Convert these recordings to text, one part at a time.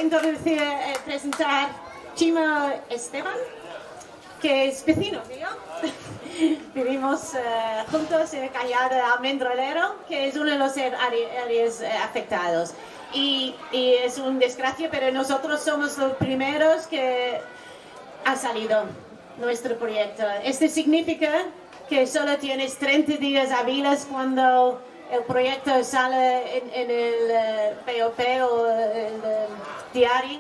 introducir, presentar Chimo Esteban, que es vecino mío. Vivimos juntos en el Cañada Almendrolero, que es uno de los áreas afectados. Y es una desgracia, pero nosotros somos los primeros que ha salido nuestro proyecto. Esto significa que solo tienes 30 días hábiles cuando el proyecto sale en el POP o el diario.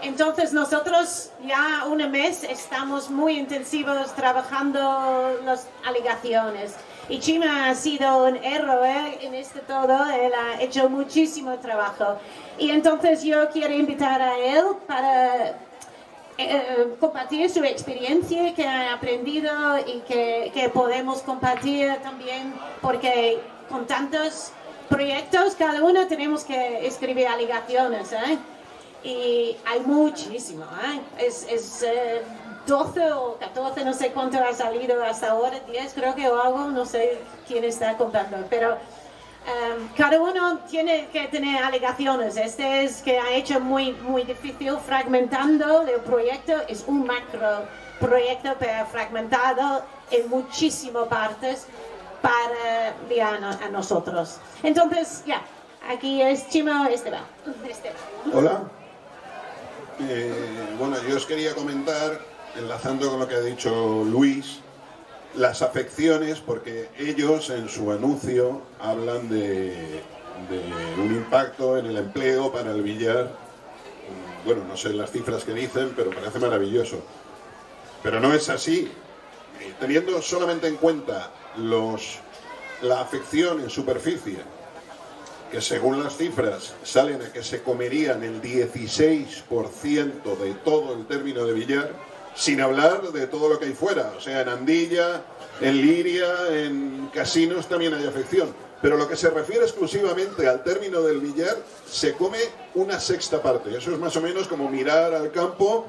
Entonces nosotros ya un mes estamos muy intensivos trabajando las alegaciones. Y Chima ha sido un héroe en esto todo, él ha hecho muchísimo trabajo. Y entonces yo quiero invitar a él para compartir su experiencia que ha aprendido y que podemos compartir también, porque con tantos proyectos cada uno tenemos que escribir alegaciones, y hay muchísimo, es 12 o 14, no sé cuánto ha salido hasta ahora, 10 creo que o algo, no sé quién está contando, pero cada uno tiene que tener alegaciones. Este es que ha hecho muy difícil, fragmentando el proyecto, es un macro proyecto pero fragmentado en muchísimas partes para enviar a nosotros. Entonces, ya, aquí es Chimo Esteban. Hola. Bueno, yo os quería comentar, enlazando con lo que ha dicho Luis, las afecciones, porque ellos en su anuncio hablan de un impacto en el empleo para el billar. Bueno, no sé las cifras que dicen, pero parece maravilloso. Pero no es así. Teniendo solamente en cuenta la afección en superficie, que según las cifras salen a que se comerían el 16% de todo el término de billar, sin hablar de todo lo que hay fuera, o sea, en Andilla, en Liria, en casinos también hay afección. Pero lo que se refiere exclusivamente al término del billar, se come una sexta parte. Eso es más o menos como mirar al campo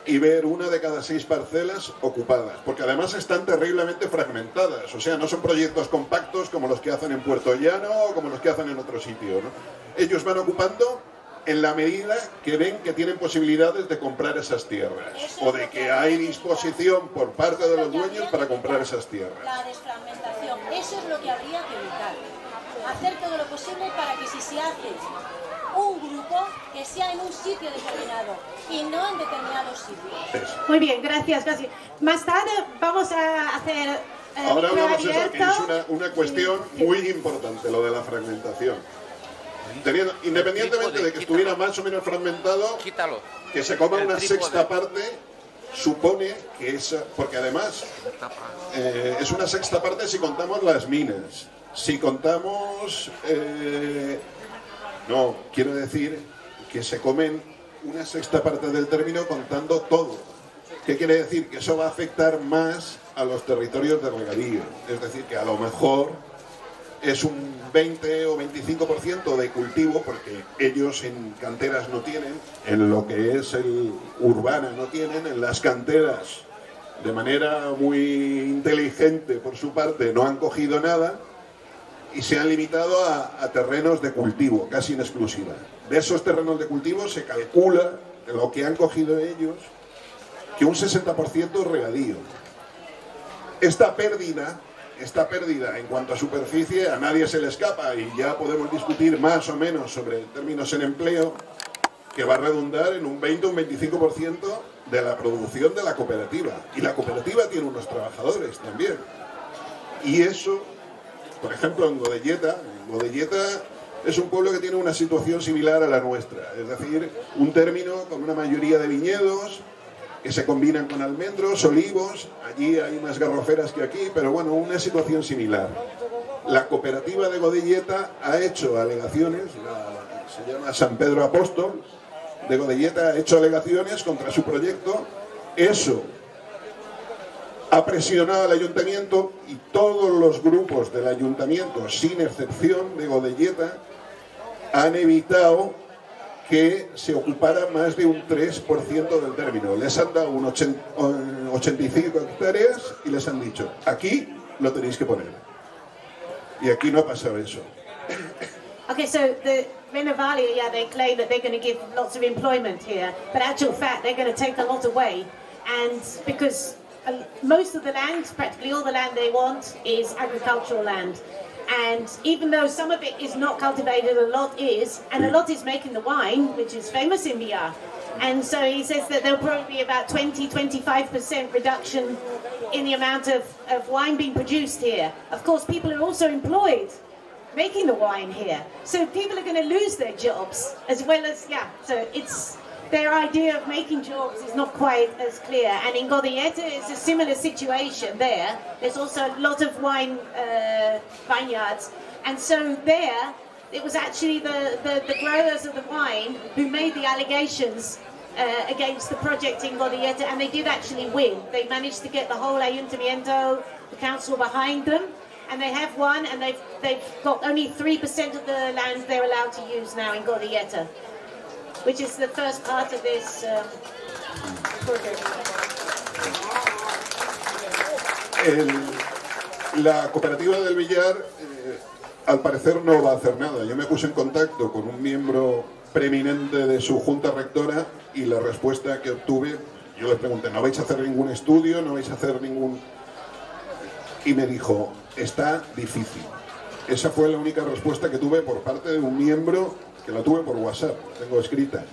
y ver una de cada 6 parcelas ocupadas, porque además están terriblemente fragmentadas, o sea, no son proyectos compactos como los que hacen en Puerto Llano o como los que hacen en otro sitio, ¿no? Ellos van ocupando en la medida que ven que tienen posibilidades de comprar esas tierras o de que hay disposición por parte de los dueños para comprar esas tierras. La desfragmentación, eso es lo que habría que evitar. Hacer todo lo posible para que si se hace un grupo, que sea en un sitio determinado y no en determinados sitios. Muy bien, gracias. Más tarde vamos a hacer... Ahora hablamos de eso, que es una cuestión muy importante, lo de la fragmentación. Independientemente de que estuviera más o menos fragmentado, que se coma una sexta parte supone que esa, porque además es una sexta parte si contamos las minas, si contamos, no, quiero decir que se comen una sexta parte del término contando todo. ¿Qué quiere decir? Que eso va a afectar más a los territorios de regadío, es decir, que a lo mejor es un 20 o 25% de cultivo, porque ellos en canteras no tienen, en lo que es el urbana no tienen, en las canteras de manera muy inteligente por su parte no han cogido nada y se han limitado a terrenos de cultivo, casi en exclusiva. De esos terrenos de cultivo se calcula, de lo que han cogido ellos, que un 60% es regadío. Esta pérdida en cuanto a superficie a nadie se le escapa, y ya podemos discutir más o menos sobre términos en empleo, que va a redundar en un 20 o un 25% de la producción de la cooperativa. Y la cooperativa tiene unos trabajadores también. Y eso, por ejemplo, en Godelleta es un pueblo que tiene una situación similar a la nuestra. Es decir, un término con una mayoría de viñedos, que se combinan con almendros, olivos, allí hay más garroferas que aquí, pero bueno, una situación similar. La cooperativa de Godelleta ha hecho alegaciones, se llama San Pedro Apóstol, de Godelleta ha hecho alegaciones contra su proyecto. Eso ha presionado al ayuntamiento y todos los grupos del ayuntamiento, sin excepción de Godelleta, han evitado que se ocupara más de un 3% del término. Les han dado 85 hectáreas y les han dicho, aquí lo tenéis que poner. Y aquí no ha pasado eso. Okay, so the Renovalia, yeah, they claim that they're going to give lots of employment here, but actual fact, they're going to take a lot away. And because most of the land, practically all the land they want, is agricultural land. And even though some of it is not cultivated, a lot is, and a lot is making the wine, which is famous in Villar. And so he says that there'll probably be about 20-25% reduction in the amount of wine being produced here. Of course, people are also employed making the wine here. So people are going to lose their jobs as well as, so it's their idea of making jobs is not quite as clear. And in Godelleta, it's a similar situation there. There's also a lot of wine vineyards. And so there, it was actually the growers of the wine who made the allegations against the project in Godelleta, and they did actually win. They managed to get the whole Ayuntamiento, the council behind them, and they have won, and they've got only 3% of the land they're allowed to use now in Godelleta, which is the first part of this project. La cooperativa del Villar, al parecer, no va a hacer nada. Yo me puse en contacto con un miembro preeminente de su junta rectora y la respuesta que obtuve, yo les pregunté, ¿no vais a hacer ningún estudio? ¿No vais a hacer ningún...? Y me dijo, está difícil. Esa fue la única respuesta que tuve por parte de un miembro, que la tuve por WhatsApp, la tengo escrita,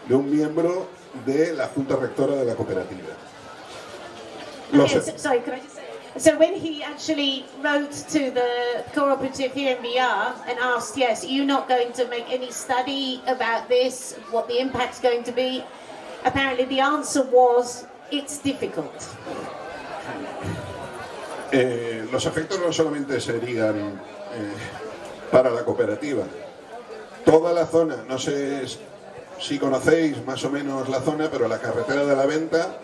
de un miembro de la junta rectora de la cooperativa. Sorry, can I just say? So when he actually wrote to the cooperative here in Villar and asked, yes, you're not going to make any study about this, what the impact's going to be, apparently the answer was, it's difficult. Los efectos no solamente serían para la cooperativa. Toda la zona, no sé si conocéis más o menos la zona, pero la carretera de la Venta,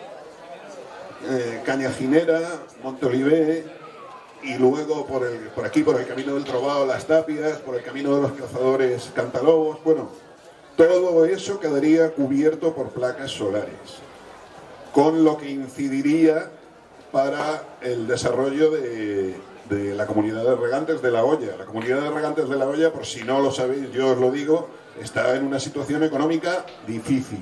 Cañaginera, Montolivé, y luego por aquí, por el camino del Trovao, Las Tapias, por el camino de los Cazadores, Cantalobos, bueno, todo eso quedaría cubierto por placas solares, con lo que incidiría para el desarrollo de la comunidad de regantes de La Hoya. La comunidad de regantes de La Hoya, por si no lo sabéis, yo os lo digo, está en una situación económica difícil.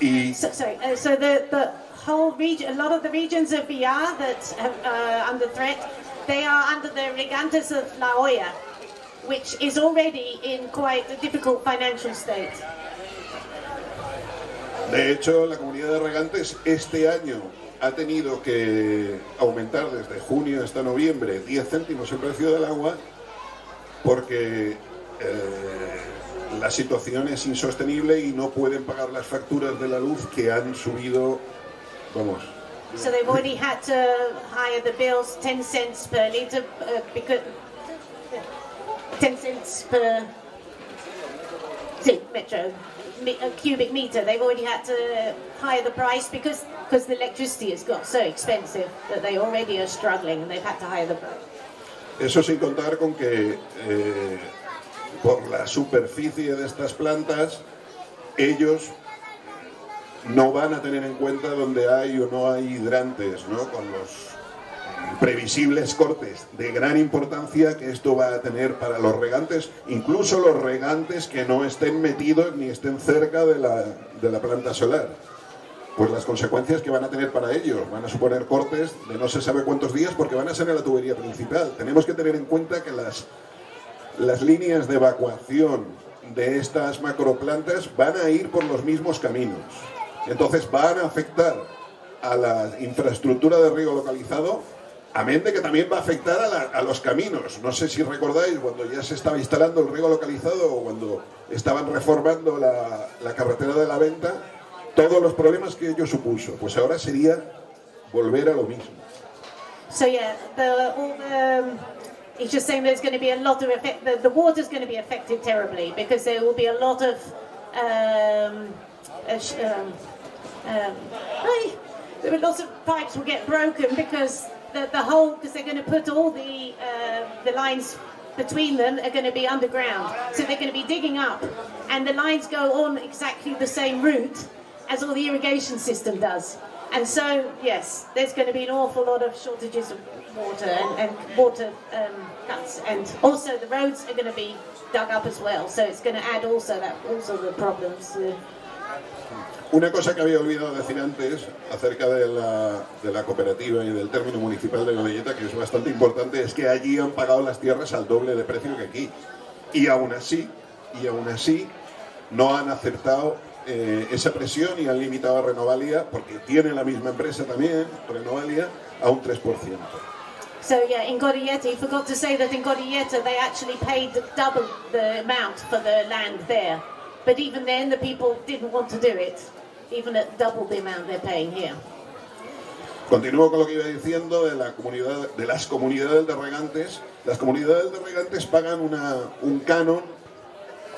Y So the whole region, a lot of the regions of Villar that are under threat, they are under the regantes of La Hoya, which is already in quite a difficult financial state. De hecho, la comunidad de regantes este año ha tenido que aumentar desde junio hasta noviembre 10 céntimos el precio del agua porque la situación es insostenible y no pueden pagar las facturas de la luz que han subido, vamos. So they've already had to higher the bills 10 cents per litre, because 10 cents per metro cubic meter. They've already had to higher the price because the electricity has got so expensive that they already are struggling and they've had to higher the price. Eso sin contar con que por la superficie de estas plantas ellos no van a tener en cuenta donde hay o no hay hidrantes, ¿no? Con los previsibles cortes de gran importancia que esto va a tener para los regantes, incluso los regantes que no estén metidos ni estén cerca de la planta solar. Pues las consecuencias que van a tener para ellos van a suponer cortes de no se sabe cuántos días porque van a ser en la tubería principal. Tenemos que tener en cuenta que las líneas de evacuación de estas macroplantas van a ir por los mismos caminos. Entonces van a afectar a la infraestructura de riego localizado, amén de que también va a afectar a los caminos. No sé si recordáis cuando ya se estaba instalando el riego localizado o cuando estaban reformando la carretera de la Venta, todos los problemas que ello supuso. Pues ahora sería volver a lo mismo. So yeah, he's just saying there's going to be a lot of effect. The water's going to be affected terribly because there will be a lot of there are lots of pipes will get broken because because they're going to put all the lines between them are going to be underground, so they're going to be digging up, and the lines go on exactly the same route as all the irrigation system does, and so yes, there's going to be an awful lot of shortages of water and water cuts, and also the roads are going to be dug up as well, so it's going to add also the problems. Una cosa que había olvidado decir antes acerca de la cooperativa y del término municipal de Godelleta, que es bastante importante, es que allí han pagado las tierras al doble de precio que aquí. Y aún así no han aceptado esa presión y han limitado a Renovalia, porque tiene la misma empresa también, Renovalia, a un 3%. So yeah, in Godelleta, you forgot to say that in Godelleta they actually paid double the amount for the land there. But even then the people didn't want to do it, even at double the amount they're paying here. Continúo con lo que iba diciendo de las comunidades de regantes. Las comunidades de regantes pagan un canon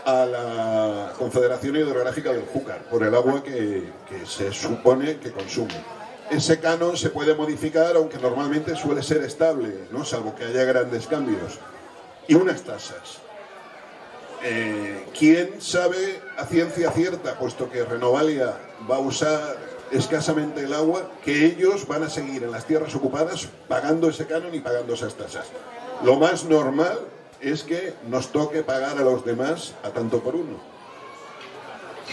a la Confederación Hidrográfica del Júcar por el agua que se supone que consume. Ese canon se puede modificar, aunque normalmente suele ser estable, ¿no? Salvo que haya grandes cambios. Y unas tasas. ¿Quién sabe a ciencia cierta, puesto que Renovalia va a usar escasamente el agua, que ellos van a seguir en las tierras ocupadas pagando ese canon y pagando esas tasas? Lo más normal es que nos toque pagar a los demás a tanto por uno.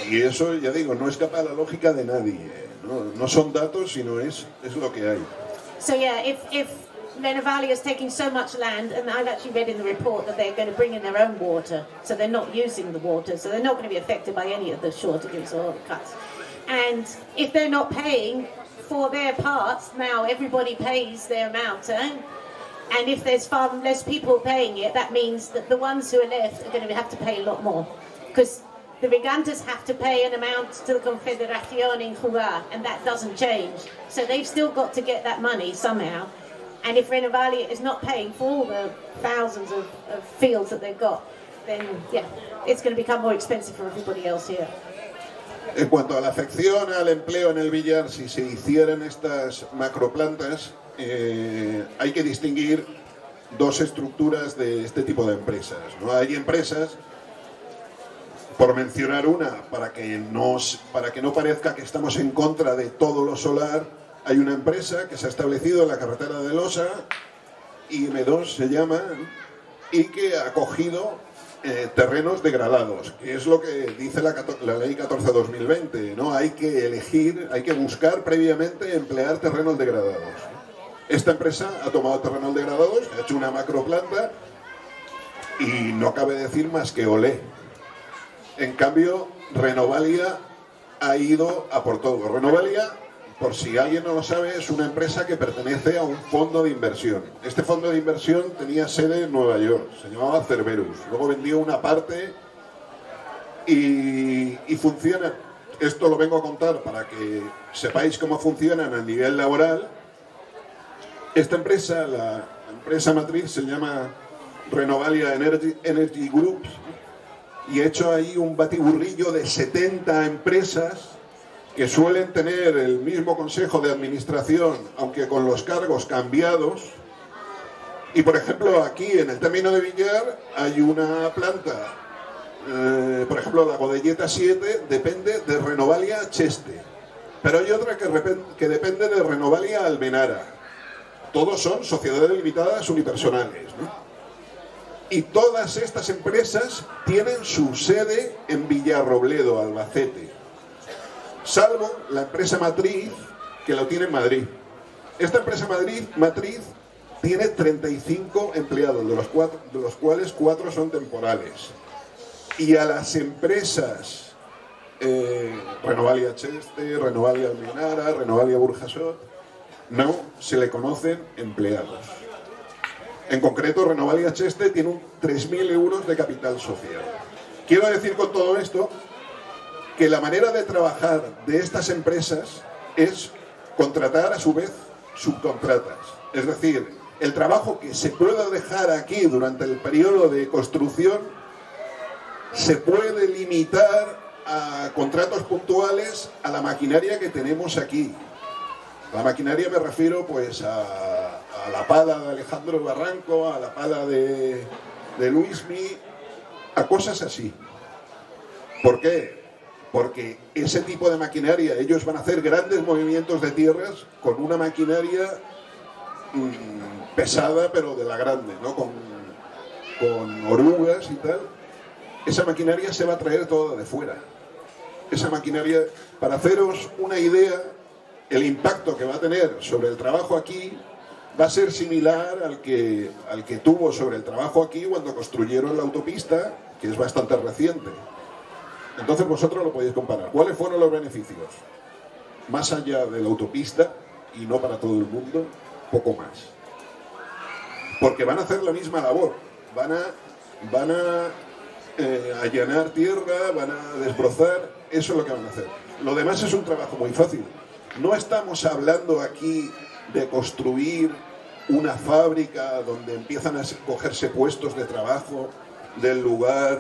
Y eso, ya digo, no escapa a la lógica de nadie. No son datos, sino es lo que hay. So yeah, if Renovalia is taking so much land, and I've actually read in the report that they're going to bring in their own water, so they're not using the water, so they're not going to be affected by any of the shortages or cuts. And if they're not paying for their parts, now everybody pays their amount, and if there's far less people paying it, that means that the ones who are left are going to have to pay a lot more, because the Regantes have to pay an amount to the Confederación in Jugar, and that doesn't change. So they've still got to get that money somehow. And if Renovalia is not paying for all the thousands of fields that they've got, then yeah, it's going to become more expensive for everybody else here. En cuanto a la afección al empleo en el billar, si se hicieran estas macroplantas, hay que distinguir dos estructuras de este tipo de empresas, ¿no? Hay empresas, por mencionar una, para que no parezca que estamos en contra de todo lo solar, hay una empresa que se ha establecido en la carretera de Losa, IM2 se llama, y que ha cogido terrenos degradados, que es lo que dice la ley 14/2020, ¿no? Hay que elegir, hay que buscar previamente emplear terrenos degradados. Esta empresa ha tomado terrenos degradados, ha hecho una macroplanta y no cabe decir más que olé. En cambio, Renovalia ha ido a por todo. Renovalia, por si alguien no lo sabe, es una empresa que pertenece a un fondo de inversión. Este fondo de inversión tenía sede en Nueva York, se llamaba Cerberus. Luego vendió una parte y funciona. Esto lo vengo a contar para que sepáis cómo funcionan a nivel laboral. Esta empresa, la empresa matriz, se llama Renovalia Energy Group, y he hecho ahí un batiburrillo de 70 empresas que suelen tener el mismo consejo de administración, aunque con los cargos cambiados. Y por ejemplo, aquí en el término de Villar hay una planta, por ejemplo la Godelleta 7 depende de Renovalia Cheste, pero hay otra que depende de Renovalia Almenara. Todos son sociedades limitadas unipersonales, ¿no? Y todas estas empresas tienen su sede en Villarrobledo, Albacete, salvo la empresa matriz, que lo tiene en Madrid. Esta empresa matriz tiene 35 empleados, de los cuales 4 son temporales. Y a las empresas Renovalia Cheste, Renovalia Almenara, Renovalia Burjasot, no se le conocen empleados. En concreto, Renovalia Cheste tiene 3.000 euros de capital social. Quiero decir con todo esto que la manera de trabajar de estas empresas es contratar a su vez subcontratas. Es decir, el trabajo que se pueda dejar aquí durante el periodo de construcción se puede limitar a contratos puntuales a la maquinaria que tenemos aquí. La maquinaria me refiero pues a la pala de Alejandro Barranco, a la pala de Luismi, a cosas así. ¿Por qué? Porque ese tipo de maquinaria, ellos van a hacer grandes movimientos de tierras con una maquinaria pesada, pero de la grande, ¿no? Con orugas y tal. Esa maquinaria se va a traer toda de fuera. Esa maquinaria, para haceros una idea, el impacto que va a tener sobre el trabajo aquí va a ser similar al que tuvo sobre el trabajo aquí cuando construyeron la autopista, que es bastante reciente. Entonces vosotros lo podéis comparar. ¿Cuáles fueron los beneficios? Más allá de la autopista, y no para todo el mundo, poco más. Porque van a hacer la misma labor. Van a allanar tierra, van a desbrozar, eso es lo que van a hacer. Lo demás es un trabajo muy fácil. No estamos hablando aquí de construir una fábrica donde empiezan a cogerse puestos de trabajo del lugar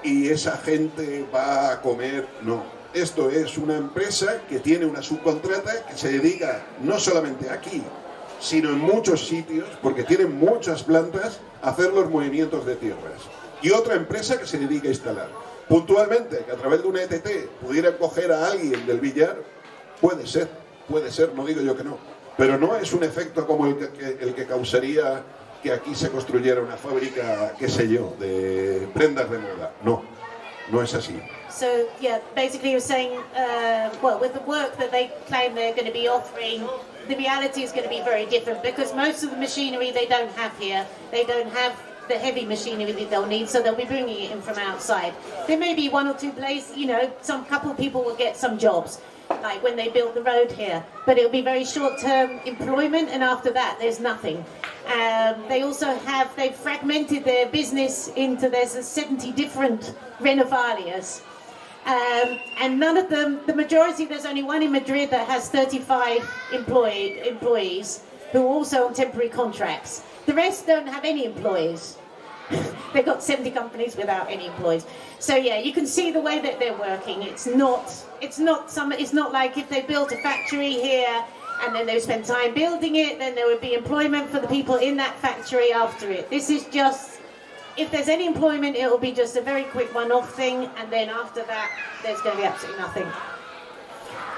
y esa gente va a comer. No, esto es una empresa que tiene una subcontrata que se dedica no solamente aquí, sino en muchos sitios, porque tienen muchas plantas, a hacer los movimientos de tierras. Y otra empresa que se dedica a instalar. Puntualmente, que a través de una ETT pudieran coger a alguien del billar, puede ser, no digo yo que no. Pero no es un efecto como el que causaría que aquí se construyera una fábrica, qué sé yo, de prendas de moda. No, no es así. So, yeah, basically you're saying, well, with the work that they claim they're going to be offering, the reality is going to be very different because most of the machinery they don't have here. They don't have the heavy machinery that they'll need, so they'll be bringing it in from outside. There may be one or two places, you know, some couple of people will get some jobs, like when they build the road here, but it'll be very short-term employment, and after that there's nothing. They also they've fragmented their business into, there's 70 different Renovalias. And none of them, the majority, there's only one in Madrid that has 35 employees who are also on temporary contracts. The rest don't have any employees. They've got 70 companies without any employees. So yeah, you can see the way that they're working. It's not like if they built a factory here and then they spend time building it, then there would be employment for the people in that factory after it. This is just, if there's any employment, it will be just a very quick one-off thing, and then after that, there's going to be absolutely nothing.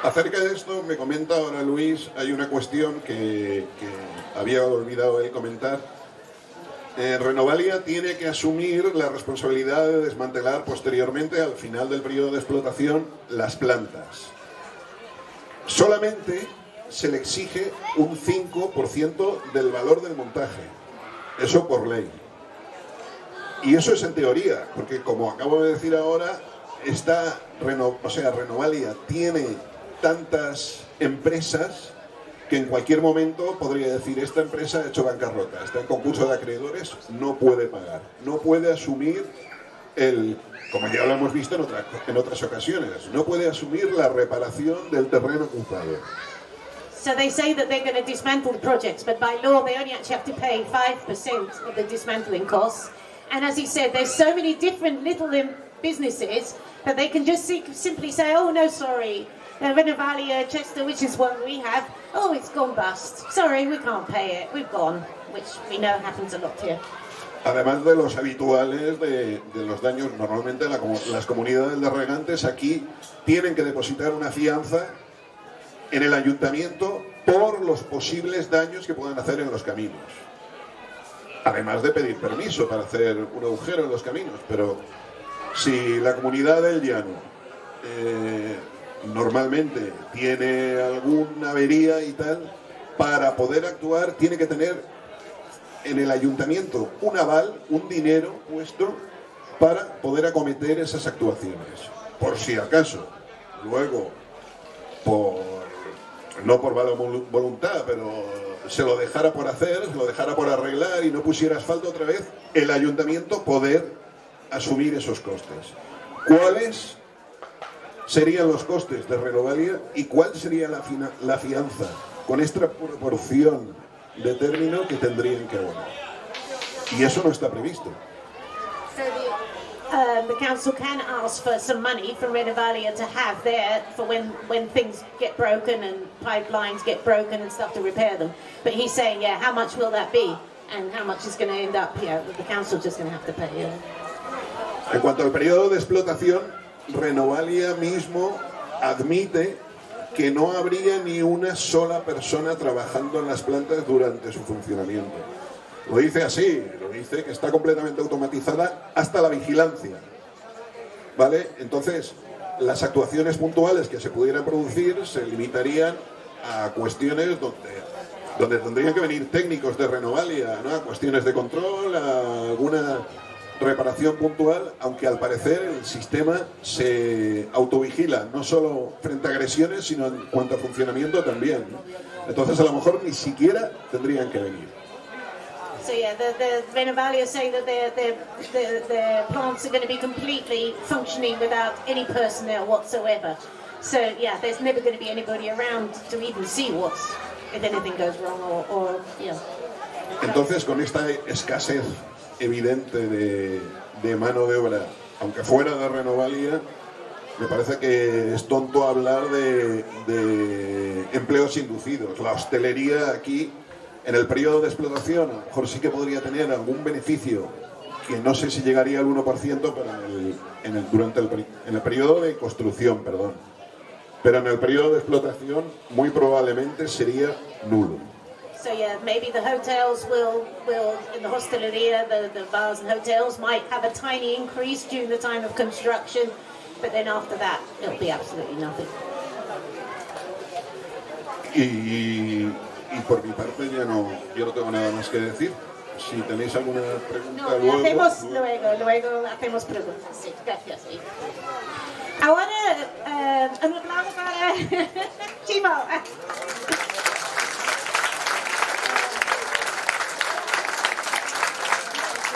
Acerca de esto, me comenta ahora Luis, hay una cuestión que había olvidado ahí comentar. Renovalia tiene que asumir la responsabilidad de desmantelar posteriormente, al final del periodo de explotación, las plantas. Solamente se le exige un 5% del valor del montaje. Eso por ley. Y eso es en teoría, porque como acabo de decir ahora, Renovalia tiene tantas empresas que en cualquier momento podría decir: esta empresa ha hecho bancarrota, está en concurso de acreedores, no puede pagar, no puede asumir como ya lo hemos visto en otras ocasiones, no puede asumir la reparación del terreno ocupado. So they say that they're going to dismantle the projects, but by law they only actually have to pay 5% of the dismantling costs. And as he said, there's so many different little businesses that they can just simply say, oh no, sorry, Renovalia, Chester, which is one we have, oh, it's gone bust. Sorry, we can't pay it, we've gone, which we know happens a lot here. Además de los habituales de los daños, normalmente las comunidades de regantes aquí tienen que depositar una fianza en el ayuntamiento por los posibles daños que puedan hacer en los caminos. Además de pedir permiso para hacer un agujero en los caminos, pero si la comunidad del llano normalmente tiene alguna avería y tal, para poder actuar tiene que tener en el ayuntamiento un aval, un dinero puesto para poder acometer esas actuaciones, por si acaso. Luego, no por mala voluntad, pero se lo dejara por hacer, se lo dejara por arreglar y no pusiera asfalto otra vez, el ayuntamiento poder asumir esos costes. ¿Cuáles serían los costes de Renovalia y cuál sería la fianza con esta proporción de término que tendrían que abonar? Y eso no está previsto. The council can ask for some money from Renovalia to have there for when things get broken and pipelines get broken and stuff to repair them. But he's saying, yeah, how much will that be? And how much is going to end up here? The council's just going to have to pay. En cuanto al periodo de explotación, Renovalia mismo admite que no habría ni una sola persona trabajando en las plantas durante su funcionamiento. Lo dice así, lo dice que está completamente automatizada hasta la vigilancia, ¿vale? Entonces, las actuaciones puntuales que se pudieran producir se limitarían a cuestiones donde tendrían que venir técnicos de Renovalia, ¿no? A cuestiones de control, a alguna reparación puntual, aunque al parecer el sistema se autovigila, no solo frente a agresiones, sino en cuanto a funcionamiento también, ¿no? Entonces a lo mejor ni siquiera tendrían que venir. So yeah, the Renovalia say that their plants are going to be completely functioning without any personnel whatsoever. So yeah, there's never going to be anybody around to even see if anything goes wrong or yeah. Entonces, con esta escasez evidente de mano de obra, aunque fuera de Renovalia, me parece que es tonto hablar de empleos inducidos. La hostelería aquí, en el periodo de explotación, a lo mejor sí que podría tener algún beneficio, que no sé si llegaría al 1%, pero en el periodo de construcción, perdón. Pero en el periodo de explotación muy probablemente sería nulo. So yeah, maybe the hotels will in the hostelería, the bars and hotels might have a tiny increase during the time of construction, but then after that it'll be absolutely nothing. Y por mi parte yo no tengo nada más que decir. Si tenéis alguna pregunta, no, luego hacemos preguntas. Sí, gracias. Sí. Ahora un aplauso para Chimo.